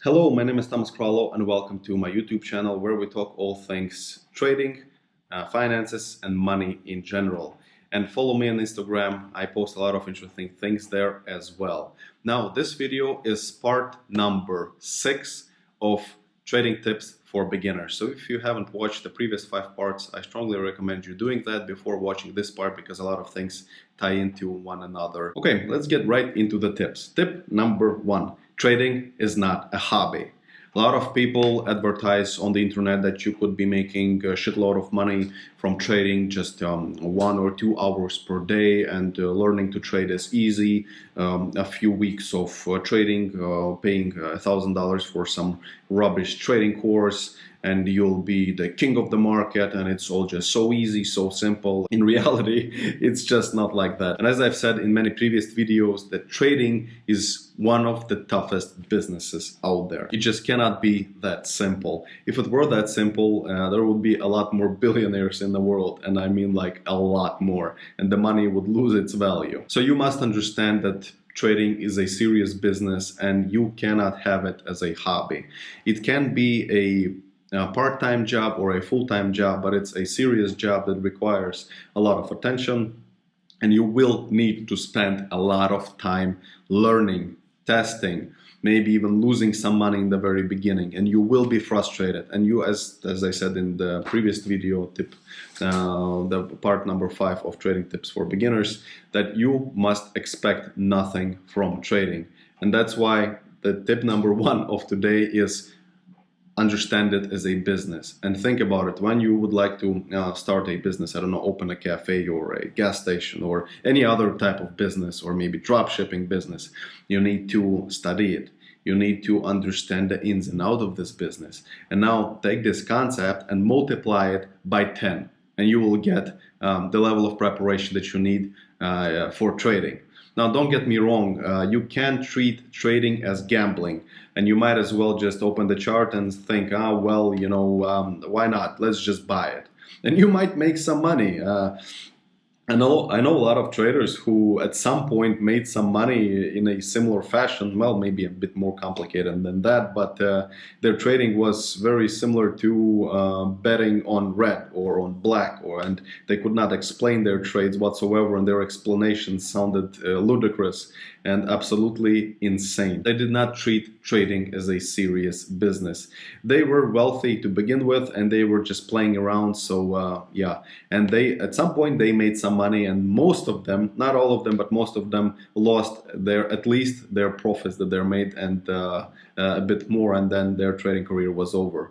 Hello, my name is Thomas Krallo and welcome to my YouTube channel where we talk all things trading, finances and money in general. And follow me on Instagram, I post a lot of interesting things there as well. Now this video is part number 6 of trading tips for beginners. So if you haven't watched the previous 5 parts, I strongly recommend you doing that before watching this part because a lot of things tie into one another. Okay, let's get right into the tips. Tip number 1. Trading is not a hobby. A lot of people advertise on the internet that you could be making a shitload of money from trading just 1 or 2 hours per day, and learning to trade is easy. A few weeks of trading, paying $1,000 for some rubbish trading course, and you'll be the king of the market, and it's all just so easy, so simple. In reality, it's just not like that. And as I've said in many previous videos, that trading is one of the toughest businesses out there. It just cannot be that simple. If it were that simple, there would be a lot more billionaires in the world, and I mean like a lot more, and the money would lose its value. So you must understand that trading is a serious business and you cannot have it as a hobby. It can be a part-time job or a full-time job, but it's a serious job that requires a lot of attention, and you will need to spend a lot of time learning, testing, maybe even losing some money in the very beginning, and you will be frustrated. And you, as I said in the previous video tip, the part number 5 of trading tips for beginners, that you must expect nothing from trading. And that's why the tip number 1 of today is understand it as a business. And think about it, when you would like to start a business, I don't know, open a cafe or a gas station or any other type of business, or maybe drop shipping business, you need to study it. You need to understand the ins and outs of this business. And now take this concept and multiply it by 10, and you will get the level of preparation that you need for trading. Now, don't get me wrong, you can treat trading as gambling, and you might as well just open the chart and think, well, why not? Let's just buy it. And you might make some money. I know a lot of traders who at some point made some money in a similar fashion, well, maybe a bit more complicated than that, but their trading was very similar to betting on red or on black, and they could not explain their trades whatsoever, and their explanations sounded ludicrous and absolutely insane. They did not treat trading as a serious business. They were wealthy to begin with, and they were just playing around, so yeah. And they, at some point, they made some money, and most of them, not all of them, but most of them lost at least their profits that they made, and a bit more, and then their trading career was over.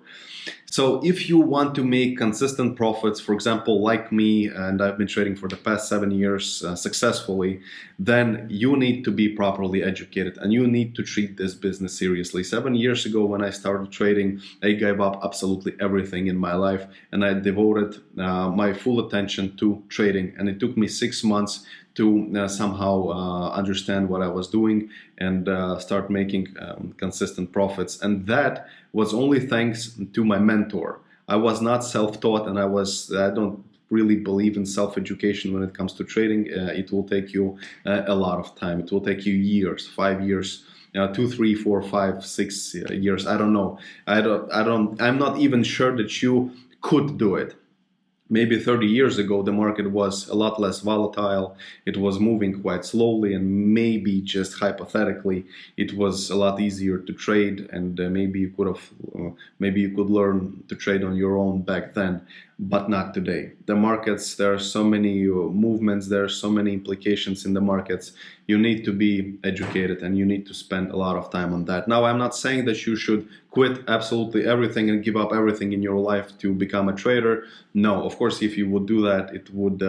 So if you want to make consistent profits, for example, like me, and I've been trading for the past 7 years successfully, then you need to be properly educated and you need to treat this business seriously. 7 years ago, when I started trading, I gave up absolutely everything in my life, and I devoted my full attention to trading, and it took me 6 months to somehow understand what I was doing and start making consistent profits. And that was only thanks to my mentor. I was not self-taught, and I don't really believe in self-education when it comes to trading. It will take you a lot of time. It will take you years, 5 years, 2, 3, 4, 5, 6 years. I don't know. I'm not even sure that you could do it. Maybe 30 years ago, the market was a lot less volatile. It was moving quite slowly, and maybe just hypothetically, it was a lot easier to trade, and maybe you could learn to trade on your own back then, but not today. The markets, there are so many movements, there are so many implications in the markets. You need to be educated, and you need to spend a lot of time on that. Now, I'm not saying that you should quit absolutely everything and give up everything in your life to become a trader. No, of course, if you would do that, it would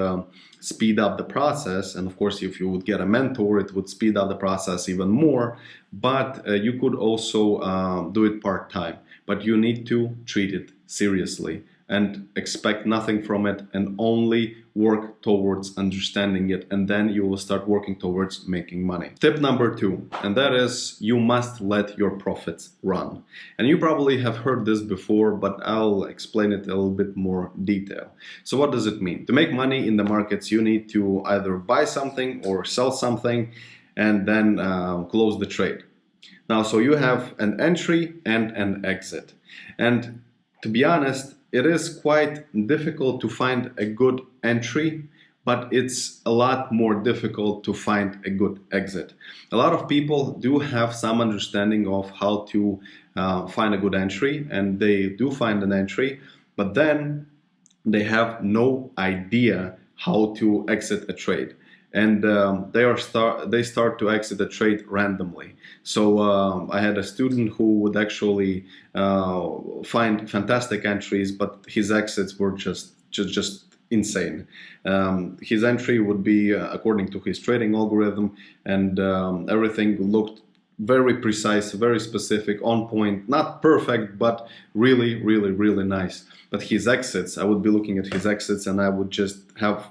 speed up the process. And of course, if you would get a mentor, it would speed up the process even more. But you could also do it part-time. But you need to treat it seriously and expect nothing from it, and only work towards understanding it, and then you will start working towards making money. Tip number 2, and that is, you must let your profits run. And you probably have heard this before, but I'll explain it a little bit more detail. So what does it mean? To make money in the markets, you need to either buy something or sell something and then close the trade. Now, so you have an entry and an exit. And to be honest, it is quite difficult to find a good entry, but it's a lot more difficult to find a good exit. A lot of people do have some understanding of how to find a good entry, and they do find an entry, but then they have no idea how to exit a trade, and they start to exit a trade randomly. So I had a student who would actually find fantastic entries, but his exits were just insane. His entry would be according to his trading algorithm, and everything looked very precise, very specific, on point, not perfect, but really, really, really nice. But his exits, I would be looking at his exits and I would just have,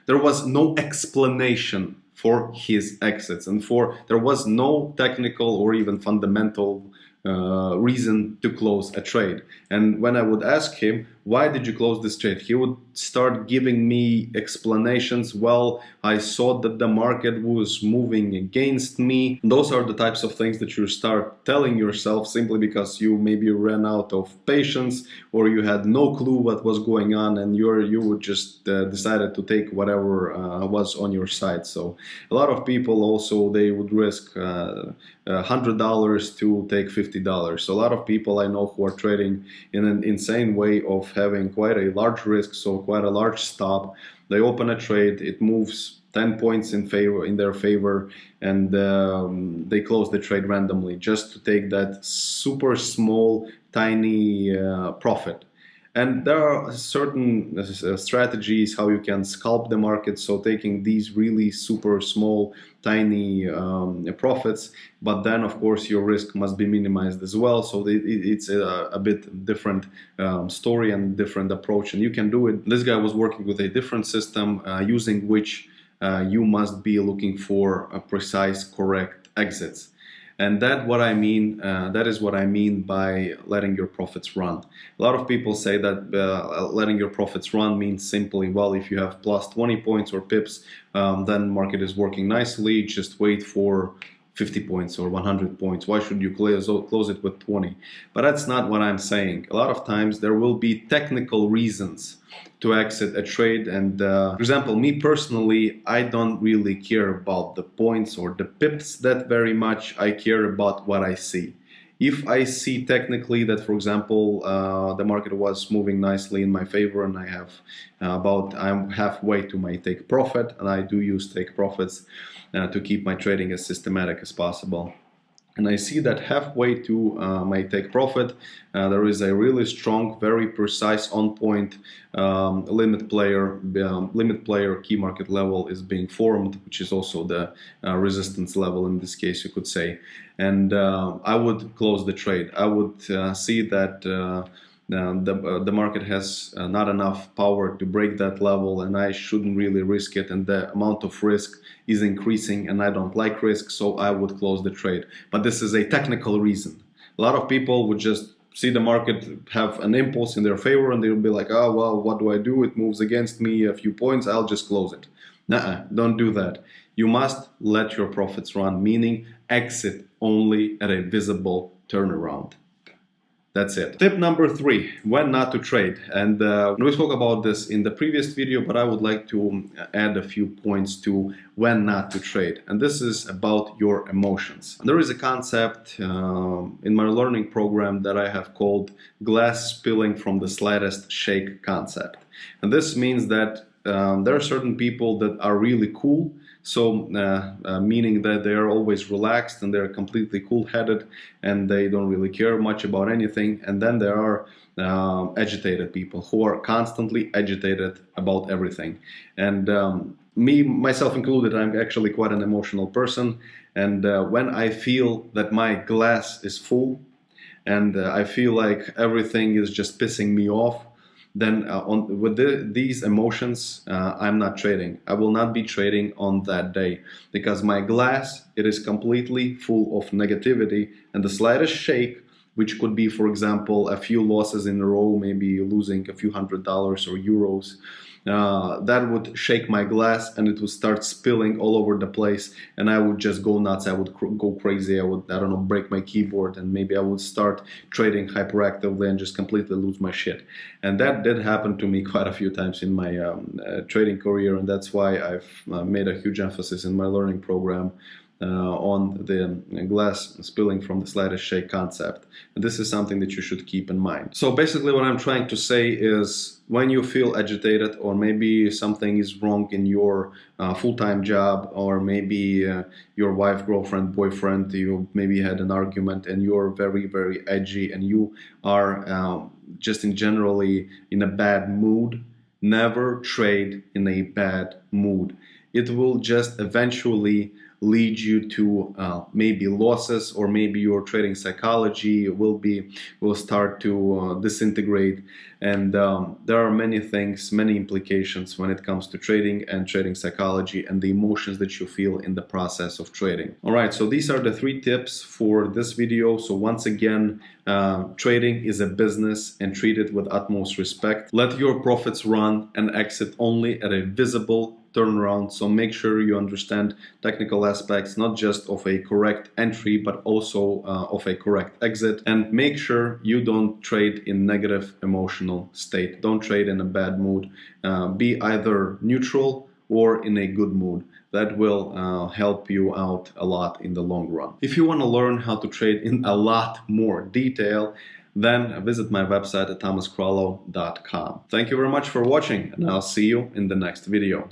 there was no explanation for his exits, and there was no technical or even fundamental reason to close a trade. And when I would ask him, why did you close this trade? He would start giving me explanations. Well, I saw that the market was moving against me. Those are the types of things that you start telling yourself simply because you maybe ran out of patience, or you had no clue what was going on, and you would just decided to take whatever was on your side. So a lot of people also, they would risk $100 to take $50. So a lot of people I know who are trading in an insane way of having quite a large risk, so quite a large stop. They open a trade, it moves 10 points in their favor, and they close the trade randomly just to take that super small, tiny profit. And there are certain strategies how you can scalp the market, so taking these really super small, tiny profits, but then of course your risk must be minimized as well. So it's a bit different story and different approach, and you can do it. This guy was working with a different system using which you must be looking for a precise, correct exits. And that is what I mean by letting your profits run. A lot of people say that letting your profits run means simply, well, if you have plus 20 points or pips, then market is working nicely. Just wait for 50 points or 100 points. Why should you close it with 20? But that's not what I'm saying. A lot of times there will be technical reasons to exit a trade, and for example, me personally, I don't really care about the points or the pips that very much. I care about what I see. If I see technically that, for example, the market was moving nicely in my favor, and I have I'm halfway to my take profit, and I do use take profits to keep my trading as systematic as possible. And I see that halfway to my take profit, there is a really strong, very precise, on point limit player key market level is being formed, which is also the resistance level in this case, you could say. And I would close the trade. I would see that the market has not enough power to break that level, and I shouldn't really risk it, and the amount of risk is increasing, and I don't like risk, so I would close the trade. But this is a technical reason. A lot of people would just see the market have an impulse in their favor, and they'll be like, oh well, what do I do? It moves against me a few points, I'll just close it. Nuh-uh, don't do that. You must let your profits run, meaning exit only at a visible turnaround. That's it. Tip number 3, when not to trade. And we spoke about this in the previous video, but I would like to add a few points to when not to trade. And this is about your emotions. There is a concept in my learning program that I have called glass spilling from the slightest shake concept. And this means that there are certain people that are really cool. So meaning that they are always relaxed and they're completely cool-headed and they don't really care much about anything. And then there are agitated people who are constantly agitated about everything. And me, myself included, I'm actually quite an emotional person. And when I feel that my glass is full and I feel like everything is just pissing me off, then with these emotions, I'm not trading. I will not be trading on that day because my glass, it is completely full of negativity, and the slightest shake, which could be, for example, a few losses in a row, maybe losing a few $100s or euros, that would shake my glass and it would start spilling all over the place, and I would just go nuts. I would go crazy. I would, I don't know, break my keyboard, and maybe I would start trading hyperactively and just completely lose my shit. And that did happen to me quite a few times in my trading career, and that's why I've made a huge emphasis in my learning program on the glass spilling from the slightest shake concept. And this is something that you should keep in mind. So basically what I'm trying to say is, when you feel agitated, or maybe something is wrong in your full-time job, or maybe your wife, girlfriend, boyfriend, you maybe had an argument and you're very, very edgy, and you are just in generally in a bad mood, never trade in a bad mood. It will just eventually lead you to maybe losses, or maybe your trading psychology will start to disintegrate. And there are many things, many implications when it comes to trading and trading psychology and the emotions that you feel in the process of trading. All right, so these are the 3 tips for this video. So once again, trading is a business, and treat it with utmost respect. Let your profits run and exit only at a visible turnaround. So make sure you understand technical aspects, not just of a correct entry, but also of a correct exit. And make sure you don't trade in negative emotional state. Don't trade in a bad mood. Be either neutral or in a good mood. That will help you out a lot in the long run. If you want to learn how to trade in a lot more detail, then visit my website at thomaskrallo.com. Thank you very much for watching, and I'll see you in the next video.